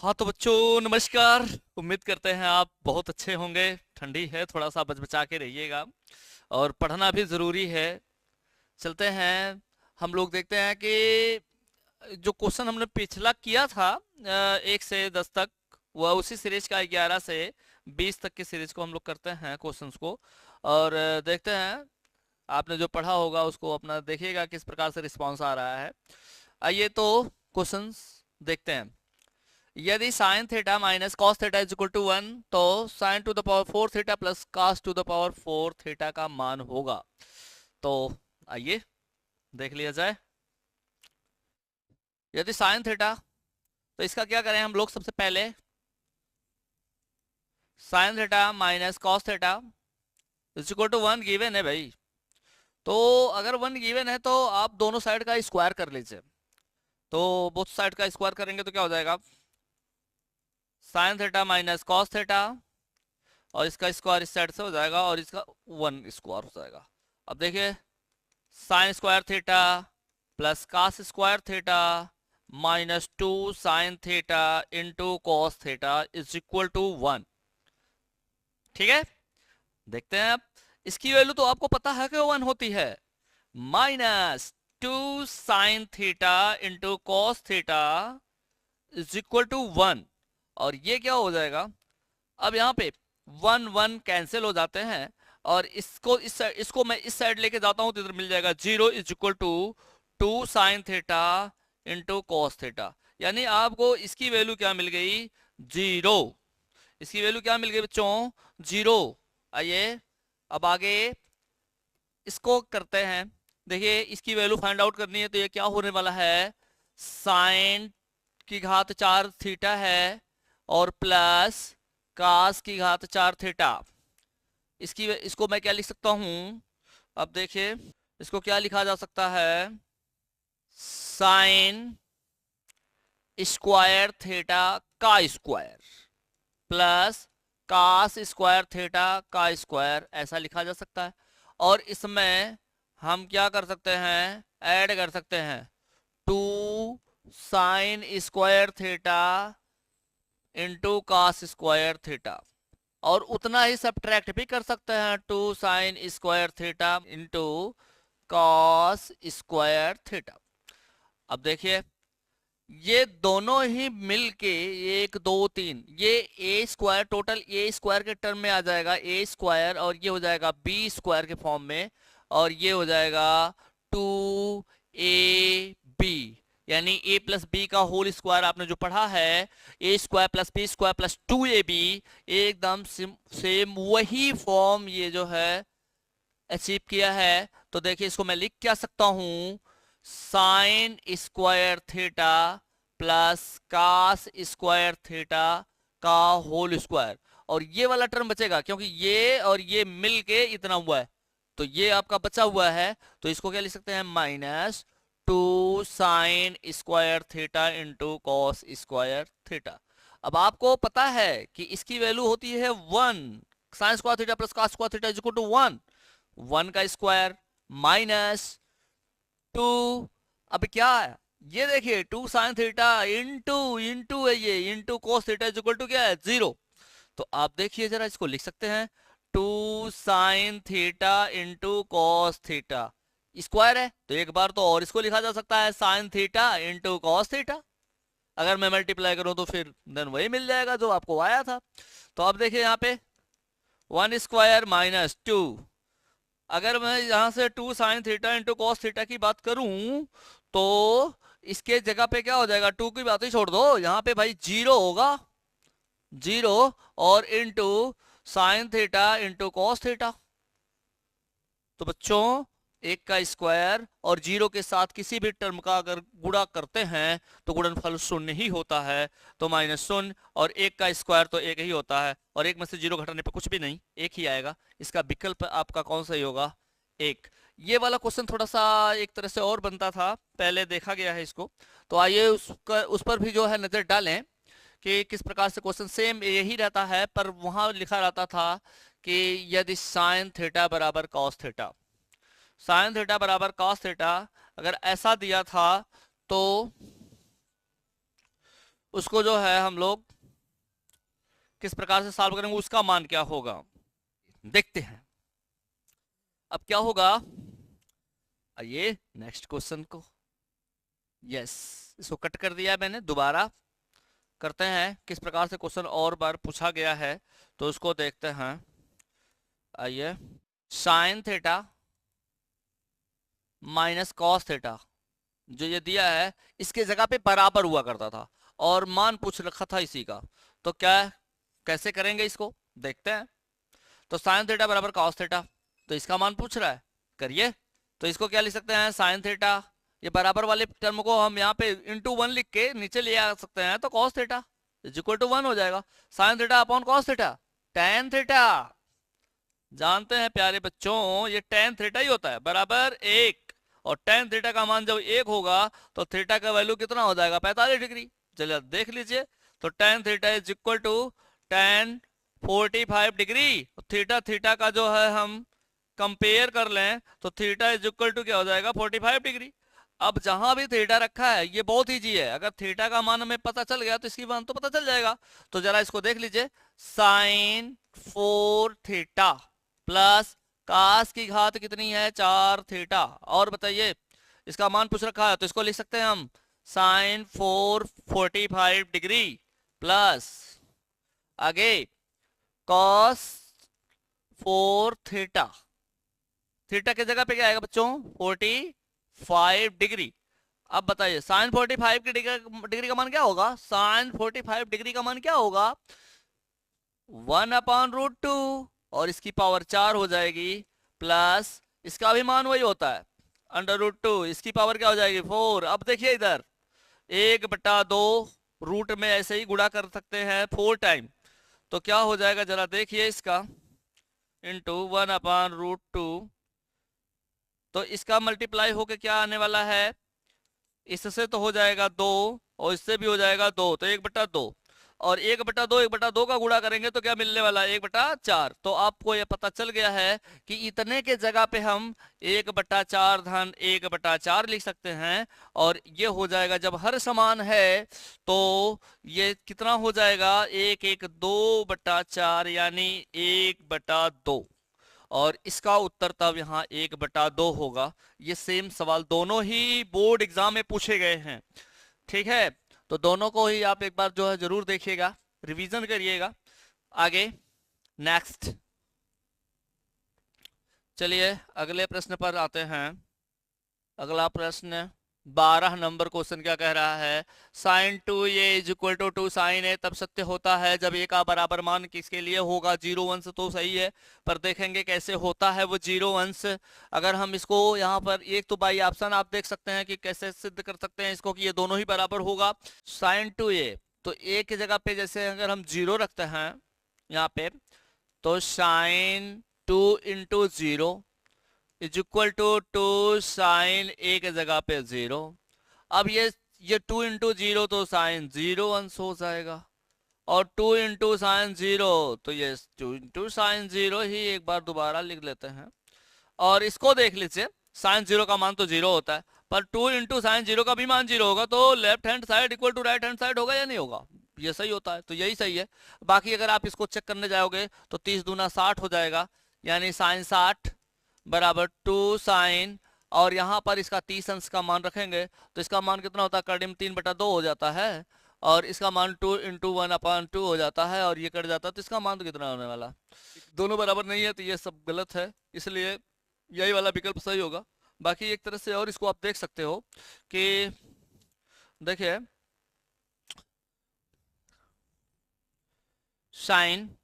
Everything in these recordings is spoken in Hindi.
हाँ तो बच्चों नमस्कार। उम्मीद करते हैं आप बहुत अच्छे होंगे। ठंडी है, थोड़ा सा बच बचा के रहिएगा और पढ़ना भी ज़रूरी है। चलते हैं, हम लोग देखते हैं कि जो क्वेश्चन हमने पिछला किया था 1 से 10 तक, वह उसी सीरीज का 11 से 20 तक की सीरीज को हम लोग करते हैं क्वेश्चंस को। और देखते हैं आपने जो पढ़ा होगा उसको अपना देखिएगा किस प्रकार से रिस्पांस आ रहा है। आइए तो क्वेश्चंस देखते हैं। यदि sine theta minus cos theta is equal to 1, तो sine to the power 4 theta plus cos to the power 4 theta का मान होगा। तो आइए देख लिया जाए। यदि साइन थीटा, तो इसका क्या करें हम लोग। सबसे पहले sine theta minus cos theta is equal to 1 given है भाई। तो अगर 1 गिवन है तो आप दोनों साइड का स्क्वायर कर लीजिए। तो बोथ साइड का स्क्वायर करेंगे तो क्या हो जाएगा, sine theta minus cos theta, और इसका स्क्वायर इस साइड से हो जाएगा और इसका 1 स्क्वायर हो जाएगा। अब देखिए, sine square theta plus cos square theta minus 2 sine theta into cos theta is equal to 1। ठीक है, देखते हैं अब। इसकी वैल्यू तो आपको पता है कि 1 होती है। Minus 2 sine theta into cos theta is equal to 1। और ये क्या हो जाएगा, अब यहाँ पे 1 1 कैंसिल हो जाते हैं, और इसको मैं इस साइड लेके जाता हूं तो इधर मिल जाएगा 0 is equal to 2 sine theta into cos theta. यानी आपको इसकी वैल्यू क्या मिल गई, 0। इसकी वैल्यू क्या मिल गई बच्चों, 0। आइए अब आगे इसको करते हैं। देखिए इसकी वैल्यू फाइंड आउट करनी है, तो ये क्या होने वाला है, साइन की घात 4 थीटा है और प्लस कास की घात 4 थीटा। इसको मैं क्या लिख सकता हूं, अब देखिए इसको क्या लिखा जा सकता है, साइन स्क्वायर थीटा का square plus cos square theta का स्क्वायर, ऐसा लिखा जा सकता है। और इसमें हम क्या कर सकते हैं, ऐड कर सकते हैं 2 sine square theta into cos square theta, और उतना ही सब्ट्रैक्ट भी कर सकते हैं 2 sine square theta into cos square theta. अब देखिए ये दोनों ही मिलके 1 2 3, ये ए स्क्वायर, टोटल ए स्क्वायर के टर्म में आ जाएगा ए स्क्वायर, और ये हो जाएगा बी स्क्वायर के फॉर्म में, और ये हो जाएगा 2ab, यानी a प्लस बी का होल स्क्वायर आपने जो पढ़ा है, A square plus B square plus 2ab, एकदम सेम वही फॉर्म ये जो है अचीव किया है। तो देखिए इसको मैं लिख क्या सकता हूं, sine square theta plus cos square theta का होल स्क्वायर, और ये वाला टर्म बचेगा क्योंकि ये और ये मिल के इतना हुआ है, तो ये आपका बचा हुआ है। तो इसको क्या लिख सकते हैं, minus 2 sine square theta into cos square theta. अब आपको पता है कि इसकी वैल्यू होती है 1। Sine square theta plus cos square theta is equal to 1। 1 का स्क्वायर माइनस 2, अब क्या है, ये देखिए 2 साइन थीटा इंटू इंटू है, ये into cos theta is equal to क्या है, 0। तो आप देखिए जरा, इसको लिख सकते हैं 2 sine theta into cos theta, square है तो एक बार तो और इसको लिखा जा सकता है sign theta into cos theta. अगर मैं मल्टीप्लाई करूं तो फिर देन वही मिल जाएगा जो आपको आया था। तो अब देखिए यहाँ पे 1 स्क्वायर माइनस 2, अगर मैं यहां से 2 sine theta into cos theta की बात करूं तो इसके जगह पे क्या हो जाएगा, 2 की बात ही छोड़ दो, यहाँ पे भाई 0 होगा, 0 और into sine theta into cos theta. तो बच्चों एक का स्क्वायर और 0 के साथ किसी भी टर्म का अगर गुणा करते हैं तो गुणनफल 0 ही होता है। तो माइनस 0, और एक का स्क्वायर तो एक ही होता है, और एक में से 0 घटाने पे कुछ भी नहीं, एक ही आएगा। इसका विकल्प आपका कौन सा ही होगा, एक। ये वाला क्वेश्चन थोड़ा सा एक तरह से और बनता था, पहले देखा गया है इसको। तो आइए उस पर भी जो है नजर डालें कि किस प्रकार से क्वेश्चन सेम यही रहता है, पर वहां लिखा रहता था कि यदि साइन थीटा बराबर कॉस थीटा, साइन थीटा बराबर कॉस थीटा अगर ऐसा दिया था, तो उसको जो है हम लोग किस प्रकार से सॉल्व करेंगे, उसका मान क्या होगा देखते हैं। अब क्या होगा, आइए नेक्स्ट क्वेश्चन को, यस इसको कट कर दिया मैंने, दोबारा करते हैं किस प्रकार से क्वेश्चन और बार पूछा गया है, तो उसको देखते हैं। आइए, sign theta minus cos theta जो ये दिया है, इसके जगह पे बराबर हुआ करता था और मान पूछ रखा था इसी का, तो क्या कैसे करेंगे इसको देखते हैं। तो साइन थीटा बराबर कॉस थीटा, तो इसका मान पूछ रहा है, करिए। तो इसको क्या लिख सकते हैं, साइन थीटा, ये बराबर वाले टर्म को हम यहाँ पे इंटू 1 लिख के नीचे ले आ सकते हैं, तो cos theta is equal to 1 हो जाएगा। Sine theta upon cos theta, tan theta, जानते हैं प्यारे बच्चों ये टेन थीटा ही होता है बराबर 1, और टेन थीटा का मान जब 1 होगा तो थीटा का वैल्यू कितना हो जाएगा, 45 डिग्री। चलिए देख लीजिए, तो tan theta is equal to tan 45 degree. Theta theta का जो है हम कंपेयर कर लें तो थीटा इज इक्वल टू क्या हो जाएगा, 45 डिग्री। अब जहां भी थीटा रखा है ये बहुत ईजी है, अगर थीटा का मान हमें पता चल गया तो इसकी मान तो पता चल जाएगा। तो जरा इसको देख लीजिए, साइन 4 थीटा प्लस कास की घात कितनी है, 4 थीटा, और बताइए इसका मान पूछ रखा है, तो इसको लिख सकते हैं हम साइन 4 45 डिग्री प्लस आगे कॉस 4 थीटा, थीटा की जगह पे क्या आएगा बच्चों, 45 डिग्री। अब बताइए साइन 45 की डिग्री का मान क्या होगा, साइन 45 डिग्री का मान क्या होगा, 1/√2, और इसकी पावर 4 हो जाएगी, प्लस इसका भी मान वही होता है √2, इसकी पावर क्या हो जाएगी 4। अब देखिए इधर 1/2 रूट में ऐसे ही गुणा कर सकते हैं 4 टाइम, तो क्या हो जाएगा जरा देखिए इसका, इंटू 1/√2, तो इसका मल्टीप्लाई होके क्या आने वाला है, इससे तो हो जाएगा 2 और इससे भी हो जाएगा 2, तो 1/2, और 1/2 का गुणा करेंगे तो क्या मिलने वाला है 1/4। तो आपको यह पता चल गया है कि इतने के जगह पे हम 1/4 धन 1/4 लिख सकते हैं, और ये हो जाएगा जब हर समान है तो ये कितना हो जाएगा, 2/4 यानी 1/2, और इसका उत्तर तब यहाँ 1/2 होगा। ये सेम सवाल दोनों ही बोर्ड एग्जाम में पूछे गए हैं, ठीक है, तो दोनों को ही आप एक बार जो है जरूर देखिएगा, रिवीजन करिएगा। आगे नेक्स्ट, चलिए अगले प्रश्न पर आते हैं। अगला प्रश्न 12 नंबर क्वेश्चन क्या कह रहा है, sine 2a is equal to 2 sine a तब सत्य होता है जब a का बराबर मान किसके लिए होगा, 0 अंश, तो सही है, पर देखेंगे कैसे होता है वो 0 अंश। अगर हम इसको यहाँ पर एक तो बाई ऑप्शन आप देख सकते हैं कि कैसे सिद्ध कर सकते हैं इसको कि ये दोनों ही बराबर होगा। साइन 2a, तो a की जगह पे जैसे अगर हम 0 रखते हैं यहाँ पे, तो sine 2 into 0 is equal to 2 sine A के जगह पे 0। अब ये 2 इंटू 0 तो साइन 0 अंश हो जाएगा, और 2 इंटू साइन 0 तो ये 2 इंटू साइन 0 ही एक बार दोबारा लिख लेते हैं। और इसको देख लीजिए, साइन 0 का मान तो 0 होता है, पर 2 इंटू साइन 0 का भी मान 0 होगा, तो left hand side equal to right hand side होगा या नहीं होगा, ये सही होता है, तो यही सही है। बाकी अगर आप इसको चेक करने जाओगे तो 30 दूना 60 हो जाएगा, यानी साइन 60 बराबर 2 साइन, और यहाँ पर इसका 30 अंश का मान रखेंगे तो इसका मान कितना होता है, करीब 3/2 हो जाता है, और इसका मान 2 इंटू 1/2 हो जाता है, और ये कट जाता है, तो इसका मान तो कितना होने वाला, दोनों बराबर नहीं है, तो ये सब गलत है, इसलिए यही वाला विकल्प सही होगा। बाकी एक तरह से और इसको आप देख सकते हो कि देखिए साइन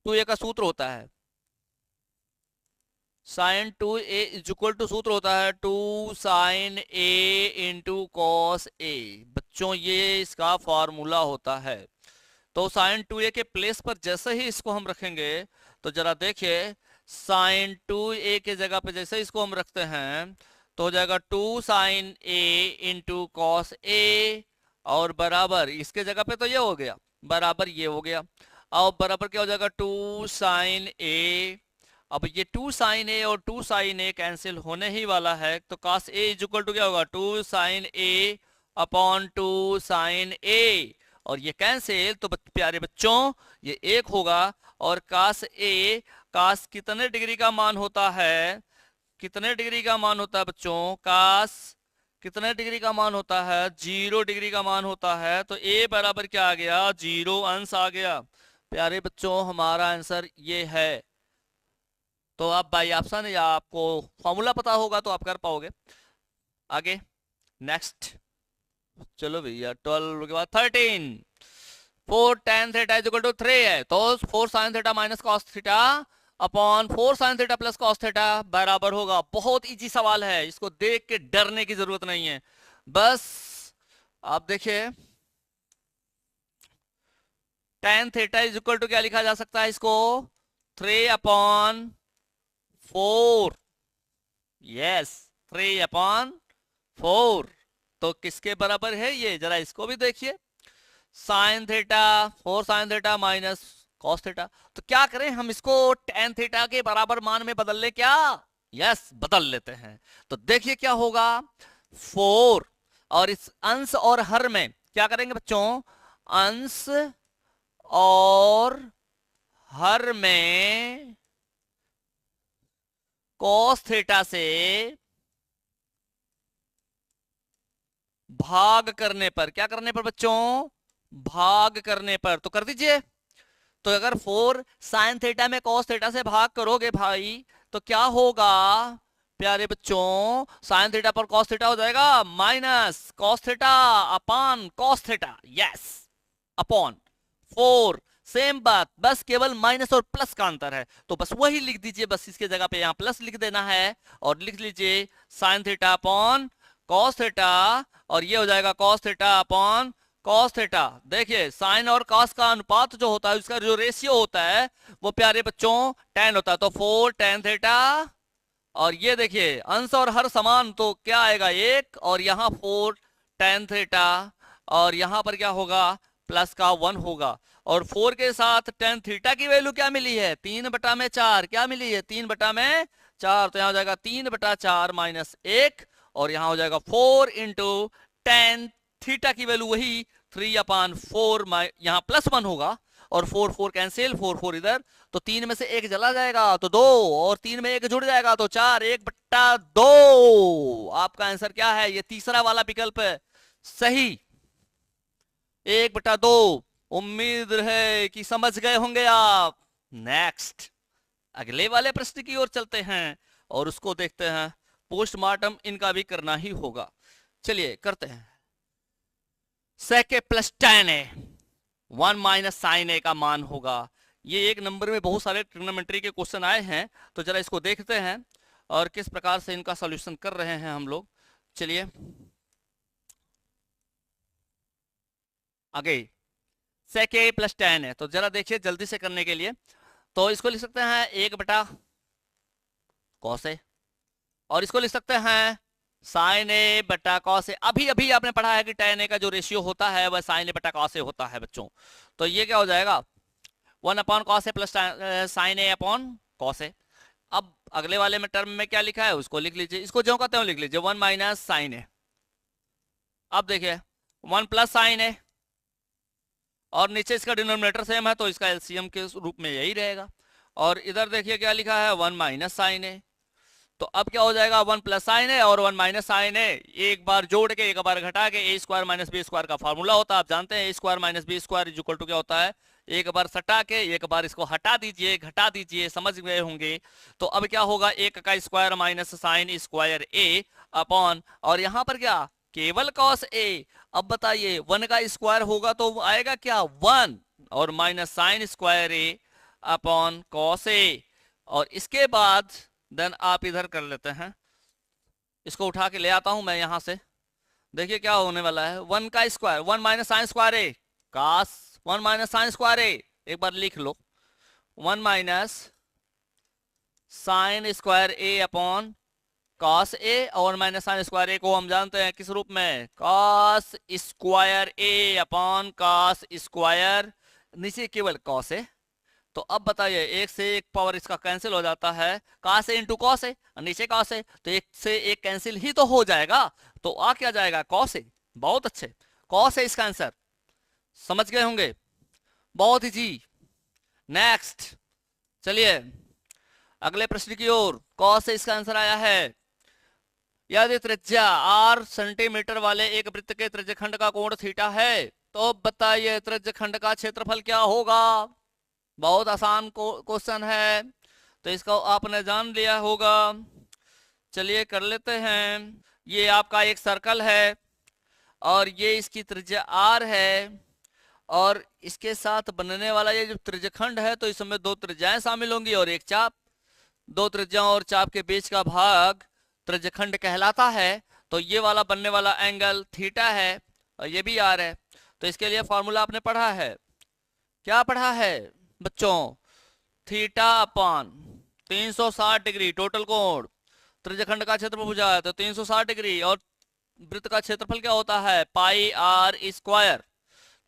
2a का सूत्र होता है, sine 2a is equal to सूत्र होता है 2 sine a into cos a। बच्चों ये इसका फॉर्मूला होता है, तो साइन 2a के प्लेस पर जैसे ही इसको हम रखेंगे, तो जरा देखिए साइन 2a के जगह पे जैसे इसको हम रखते हैं तो हो जाएगा 2 sine a into cos a, और बराबर इसके जगह पे तो ये हो गया, बराबर ये हो गया, और बराबर क्या हो जाएगा 2 साइन a। अब ये 2 साइन ए और 2 साइन ए कैंसिल होने ही वाला है, तो cos a is equal to क्या होगा 2 sine a, upon 2 sine a, और ये कैंसिल, तो प्यारे बच्चों ये एक होगा। और कास ए, कास कितने डिग्री का मान होता है, कितने डिग्री का मान होता है बच्चों, कास कितने डिग्री का मान होता है, 0 डिग्री का मान होता है। तो ए बराबर क्या आ गया, 0 अंश आ गया। प्यारे बच्चों हमारा आंसर ये है। तो आप बाई ऑप्शन या आपको फॉर्मूला पता होगा तो आप कर पाओगे। आगे नेक्स्ट, चलो भैया 12 के बाद 13, 4 tan theta is equal to 3 है, तो 4 sin theta minus cos theta upon 4 sin theta plus cos theta बराबर होगा। बहुत इजी सवाल है, इसको देख के डरने की जरूरत नहीं है। बस आप देखिए tan theta is equal to क्या लिखा जा सकता है इसको, 3 अपॉन 4, यस 3 अपॉन 4। तो किसके बराबर है ये, जरा इसको भी देखिए, sine theta 4 sign theta minus cos theta. तो क्या करें हम, इसको tan थीटा के बराबर मान में बदल ले क्या, यस बदल लेते हैं। तो देखिए क्या होगा, 4 और इस अंश और हर में क्या करेंगे बच्चों, अंश और हर में कॉस थीटा से भाग करने पर, क्या करने पर बच्चों, भाग करने पर, तो कर दीजिए। तो अगर 4 साइन थीटा में कॉस थीटा से भाग करोगे भाई, तो क्या होगा प्यारे बच्चों, साइन थीटा पर कॉस थीटा हो जाएगा minus cos theta upon cos theta, yes upon 4, same बात, बस केवल माइनस और प्लस का अंतर है। तो बस वही लिख दीजिए, बस इसके जगह पे यहां प्लस लिख देना है और लिख लीजिए sign theta upon cos theta, और ये हो जाएगा cos theta upon cos theta. देखिए साइन और कॉस का अनुपात जो होता है, उसका जो रेशियो होता है वो प्यारे बच्चों tan होता है। तो 4 tan थीटा, और ये देखिए अंश और हर समान, तो क्या आएगा 1, और यहाँ 4 tan थीटा, और यहाँ पर क्या होगा प्लस का 1 होगा। और 4 के साथ tan थीटा की वैल्यू क्या मिली है, 3/4, क्या मिली है 3/4। तो यहाँ हो जाएगा 3/4 माइनस 1, और यहाँ हो जाएगा 4 इंटू tan थीटा की वैल्यू वही 3/4, यहाँ प्लस 1 होगा, और 4 4 कैंसिल, 4 4 इधर, तो 3 में से 1 चला जाएगा तो 2, और 3 में 1 जुड़ जाएगा तो 4, 1/2। आपका आंसर क्या है, ये तीसरा वाला विकल्प है सही, 1/2। उम्मीद है कि समझ गए होंगे आप। नेक्स्ट अगले वाले प्रश्न की ओर चलते हैं और उसको देखते हैं, पोस्टमार्टम इनका भी करना ही होगा। चलिए करते हैं। sec a plus tan a 1 minus sine A का मान होगा। ये एक नंबर में बहुत सारे ट्रिग्नोमेट्री के क्वेश्चन आए हैं, तो जरा इसको देखते हैं और किस प्रकार से इनका सॉल्यूशन कर रहे हैं हम लोग। चलिए आगे, sec a प्लस tan है, तो जरा देखिए जल्दी से करने के लिए, तो इसको लिख सकते हैं 1/cos a, और इसको लिख सकते हैं साइन ए बटा कॉस ए। अभी अभी आपने पढ़ा है कि tan a का जो रेशियो होता है वह साइन ए बटा कॉस ए होता है बच्चों। तो ये क्या हो जाएगा 1/cos a plus sine A upon cos A. अब अगले वाले में टर्म में क्या लिखा है उसको लिख लीजिए, इसको जो कहते हैं लिख लीजिए 1 माइनस साइन ए। अब देखिए 1 प्लस साइन ए, और नीचे इसका डिनोमिनेटर सेम है तो इसका एलसीएम के रूप में यही रहेगा। और इधर देखिए क्या लिखा है 1 माइनस साइन ए। तो अब क्या हो जाएगा 1 प्लस साइन है और 1 माइनस साइन है, एक बार जोड़ के एक बार घटा के, A square minus B square का फॉर्मूला होता है, आप जानते हैं A square minus B square is equal to क्या होता है, एक बार सटा के एक बार इसको हटा दीजिए, घटा दीजिए, समझ गए होंगे। तो अब क्या होगा 1 का स्क्वायर माइनस साइन स्क्वायर ए अपॉन, और यहाँ पर क्या केवल कॉस ए। अब बताइए 1 का स्क्वायर होगा तो आएगा क्या 1, और माइनस साइन स्क्वायर ए अपॉन कॉस ए, और इसके बाद देन आप इधर कर लेते हैं, इसको उठा के ले आता हूं मैं यहां से। देखिए क्या होने वाला है 1 का स्क्वायर 1 माइनस साइन स्क्वायर ए कास 1 माइनस साइन स्क्वायर ए, एक बार लिख लो 1 माइनस साइन स्क्वायर ए अपॉन कॉस ए, और माइनस साइन स्क्वायर ए को हम जानते हैं किस रूप में, कॉस स्क्वायर ए अपॉन कॉस स्क्वायर, नीचे केवल कॉस ए। तो अब बताइए 1 से 1 पावर इसका कैंसिल हो जाता है, cos A into cos A, नीचे कॉस ए, तो 1 से 1 कैंसिल ही तो हो जाएगा, तो आ क्या जाएगा कॉस ए बहुत अच्छे, कॉस है इसका आंसर, समझ गए होंगे, बहुत ही जी। नेक्स्ट, चलिए अगले प्रश्न की ओर। कॉस से इसका आंसर आया है, यदि त्रिज्या r सेंटीमीटर वाले एक वृत्त के त्रिज्यखंड का कोण थीटा है, तो बताइए त्रिज्यखंड का क्षेत्रफल क्या होगा। बहुत आसान क्वेश्चन है, तो इसको आपने जान लिया होगा। चलिए कर लेते हैं। ये आपका एक सर्कल है और ये इसकी त्रिज्या r है, और इसके साथ बनने वाला ये जो त्रिज्यखंड है, तो इसमें दो त्रिज्याएं शामिल होंगी और एक चाप। दो त्रिज्याओं और चाप के बीच का भाग त्रिज्यखंड कहलाता है। तो ये वाला बनने वाला एंगल थीटा है और ये भी आर है। तो इसके लिए फॉर्मूला आपने पढ़ा है, क्या पढ़ा है बच्चों, थीटा अपान 360 डिग्री टोटल कोण, त्रिज्यखंड का क्षेत्रफल पूछा है तो 360 डिग्री, और वृत्त का क्षेत्रफल क्या होता है, पाई आर स्क्वायर।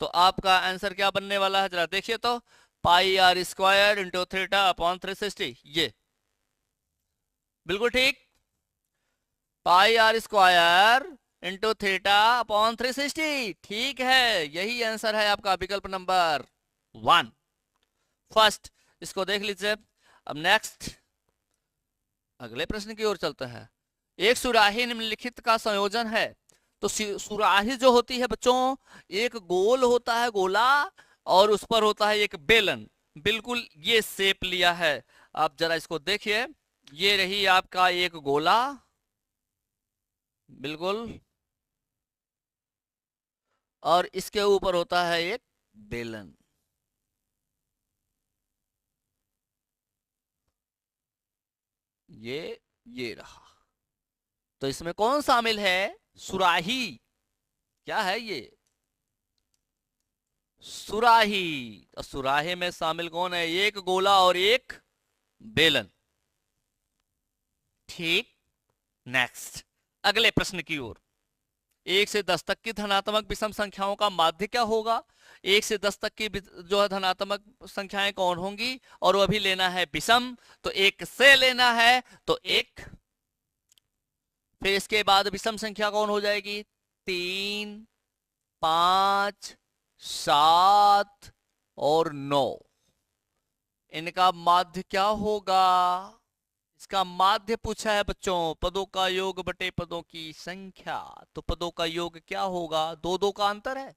तो आपका आंसर क्या बनने वाला है, जरा देखिए तो, pi R square into theta upon 360, ये बिल्कुल ठीक, pi R square into theta upon 360, ठीक है, यही आंसर है आपका विकल्प नंबर 1 फर्स्ट। इसको देख लीजिए। अब नेक्स्ट अगले प्रश्न की ओर चलते हैं। एक सुराही निम्नलिखित का संयोजन है। तो सुराही जो होती है बच्चों, एक गोल होता है गोला, और उस पर होता है एक बेलन, बिल्कुल ये शेप लिया है। आप जरा इसको देखिए, ये रही आपका एक गोला, बिल्कुल, और इसके ऊपर होता है एक बेलन। ये रहा। तो इसमें कौन शामिल है, सुराही, क्या है ये, सुराही। और सुराही में शामिल कौन है, एक गोला और एक बेलन, ठीक। नेक्स्ट अगले प्रश्न की ओर। 1 से 10 तक की धनात्मक विषम संख्याओं का माध्य क्या होगा। 1 से 10 तक की जो है धनात्मक संख्याएं कौन होंगी, और वो भी लेना है विषम, तो 1 से लेना है तो 1, फिर इसके बाद विषम संख्या कौन हो जाएगी, 3, 5, 7 और 9, इनका माध्य क्या होगा। इसका माध्य पूछा है बच्चों, पदों का योग बटे पदों की संख्या। तो पदों का योग क्या होगा, 2 2 का अंतर है,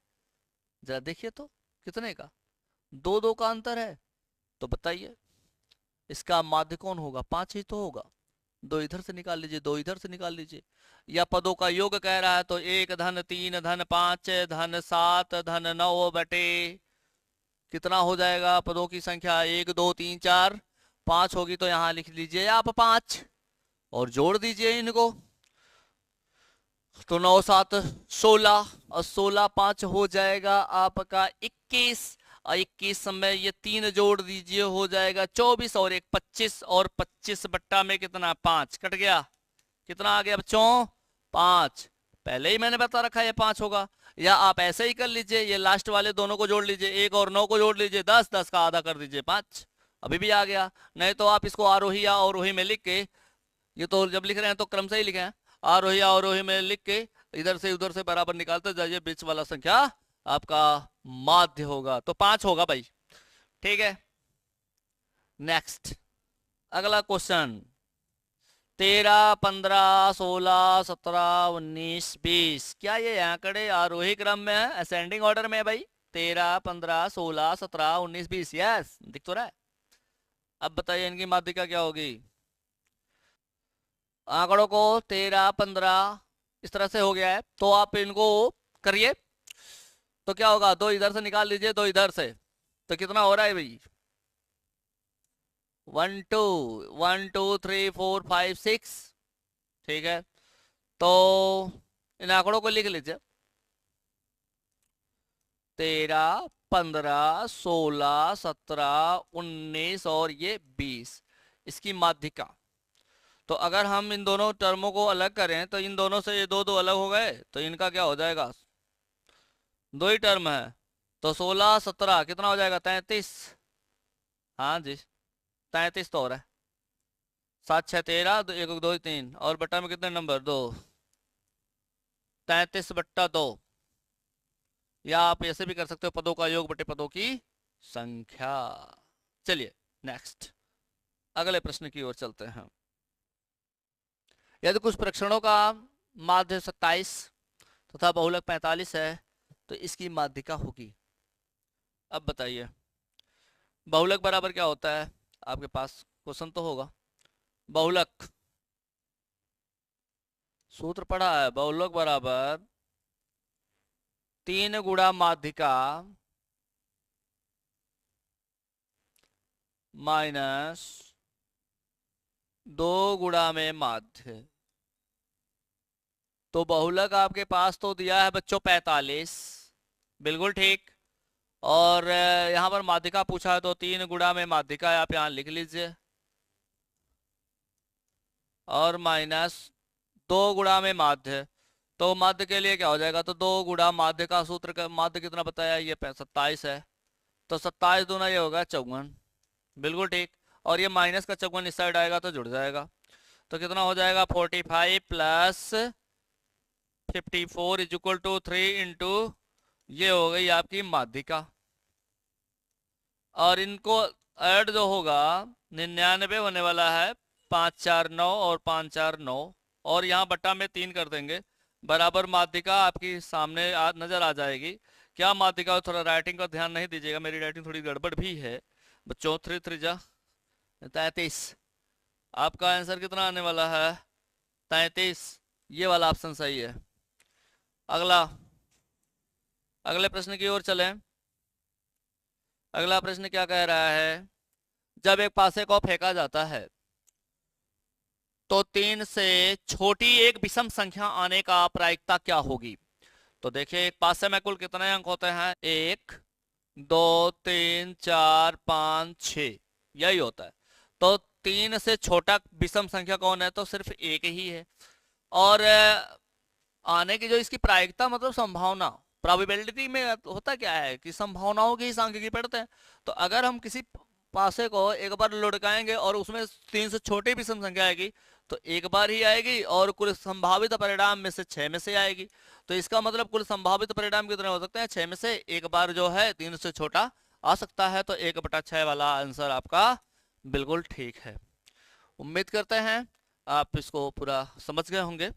जरा देखिए तो कितने का, 2 2 का अंतर है। तो बताइए इसका माध्य कौन होगा, 5 ही तो होगा। 2 इधर से निकाल लीजिए, 2 इधर से निकाल लीजिए। या पदों का योग कह रहा है तो 1 धन 3 धन 5 धन 7 धन 9 बटे कितना हो जाएगा, पदों की संख्या 1 2 3 4 5 होगी, तो यहां लिख लीजिए आप 5 और जोड़ दीजिए इनको। तो 9 7 16 और 16 5 हो जाएगा आपका 21, और 21 में ये 3 जोड़ दीजिए, हो जाएगा 24, और 1 25, और 25 बट्टा में कितना, 5 कट गया, कितना आ गया बच्चों, 5। पहले ही मैंने बता रखा है ये 5 होगा। या आप ऐसे ही कर लीजिए, ये लास्ट वाले दोनों को जोड़ लीजिए, 1 और 9 को जोड़ लीजिए, 10 10 का आधा कर दीजिए 5, अभी भी आ गया। नहीं तो आप इसको आरोही या अवरोही में लिख के, ये तो जब लिख रहे हैं तो क्रम से ही लिखे हैं, आरोही या अवरोही में लिख के इधर से उधर से बराबर निकालते जाइए, बीच वाला संख्या आपका माध्य होगा, तो 5 होगा भाई, ठीक है। नेक्स्ट अगला क्वेश्चन, 13 15 16 17 19 20, क्या ये आंकड़े आरोही क्रम में है, असेंडिंग ऑर्डर में है भाई। 13 15 16 17 19 20, यस दिख तो रहा है। अब बताइए इनकी माध्यिका क्या होगी। आंकड़ों को 13 15 इस तरह से हो गया है, तो आप इनको करिए, तो क्या होगा, 2 इधर से निकाल लीजिए, 2 इधर से, तो कितना हो रहा है भाई, 1 2 1 2 3 4 5 6, ठीक है। तो इन आंकड़ों को लिख लीजिए, 13 15 16 17 19 और ये 20, इसकी माध्यिका। तो अगर हम इन दोनों टर्मों को अलग करें तो इन दोनों से ये 2 2 अलग हो गए, तो इनका क्या हो जाएगा, 2 ही टर्म है, तो 16 17 कितना हो जाएगा, 33, हाँ जी 33 तो हो रहा है, 7 6 13, 1 2 3, और बट्टा में कितने नंबर, 2, 33 बट्टा 2, या आप ऐसे भी कर सकते हो, पदों का योग बटे पदों की संख्या। चलिए नेक्स्ट, अगले प्रश्न की ओर चलते हैं। यदि कुछ प्रक्षणों का माध्य 27 तथा बहुलक 45 है तो इसकी माध्यिका होगी। अब बताइए बहुलक बराबर क्या होता है, आपके पास क्वेश्चन तो होगा। बहुलक सूत्र पढ़ा है, बहुलक बराबर 3 गुणा माध्यिका माइनस 2 गुणा में माध्य। तो बहुलक आपके पास तो दिया है बच्चों 45, बिल्कुल ठीक। और यहाँ पर माध्यिका पूछा है तो 3 गुणा में माध्यिका आप यहाँ लिख लीजिए, और माइनस 2 गुणा में माध्य। तो माध्य के लिए क्या हो जाएगा, तो 2 गुणा माध्य का सूत्र का माध्य कितना बताया, ये 27 है। तो 27 दूना ये होगा 54, बिल्कुल ठीक। और ये माइनस का 54 इस साइड आएगा तो जुड़ जाएगा। तो कितना हो जाएगा 45 plus 54 is equal to 3 into ये हो गई आपकी माध्यिका। और इनको ऐड जो होगा 99 होने वाला है, 5 4 9 और 5 4 9, और यहाँ बट्टा में 3 कर देंगे, बराबर माध्यिका आपकी सामने नजर आ जाएगी। क्या माध्यिका, थोड़ा राइटिंग का ध्यान नहीं दीजिएगा, मेरी राइटिंग थोड़ी गड़बड़ भी है बच्चों। 3 3 जा 33, आपका आंसर कितना आने वाला है 33, ये वाला ऑप्शन सही है। अगला, अगले प्रश्न की ओर चलें। अगला प्रश्न क्या कह रहा है, जब एक पासे को फेंका जाता है तो 3 से छोटी एक विषम संख्या आने का प्रायिकता क्या होगी। तो देखिए एक पासे में कुल कितने अंक होते हैं, 1 2 3 4 5 6, यही होता है। तो 3 से छोटा विषम संख्या कौन है, तो सिर्फ एक ही है। और आने की जो इसकी प्रायिकता मतलब संभावना, प्रोबेबिलिटी में होता क्या है कि संभावनाओं की ही सांख्यिकी पढ़ते हैं। तो अगर हम किसी पासे को एक बार लुढ़काएंगे और उसमें 3 से छोटी विषम संख्या आएगी तो एक बार ही आएगी, और कुल संभावित परिणाम में से 6 में से आएगी। तो इसका मतलब कुल संभावित परिणाम कितने हो सकते हैं, 6 में से एक बार जो है 3 से छोटा आ सकता है। तो 1/6 वाला आंसर आपका बिल्कुल ठीक है। उम्मीद करते हैं आप इसको पूरा समझ गए होंगे।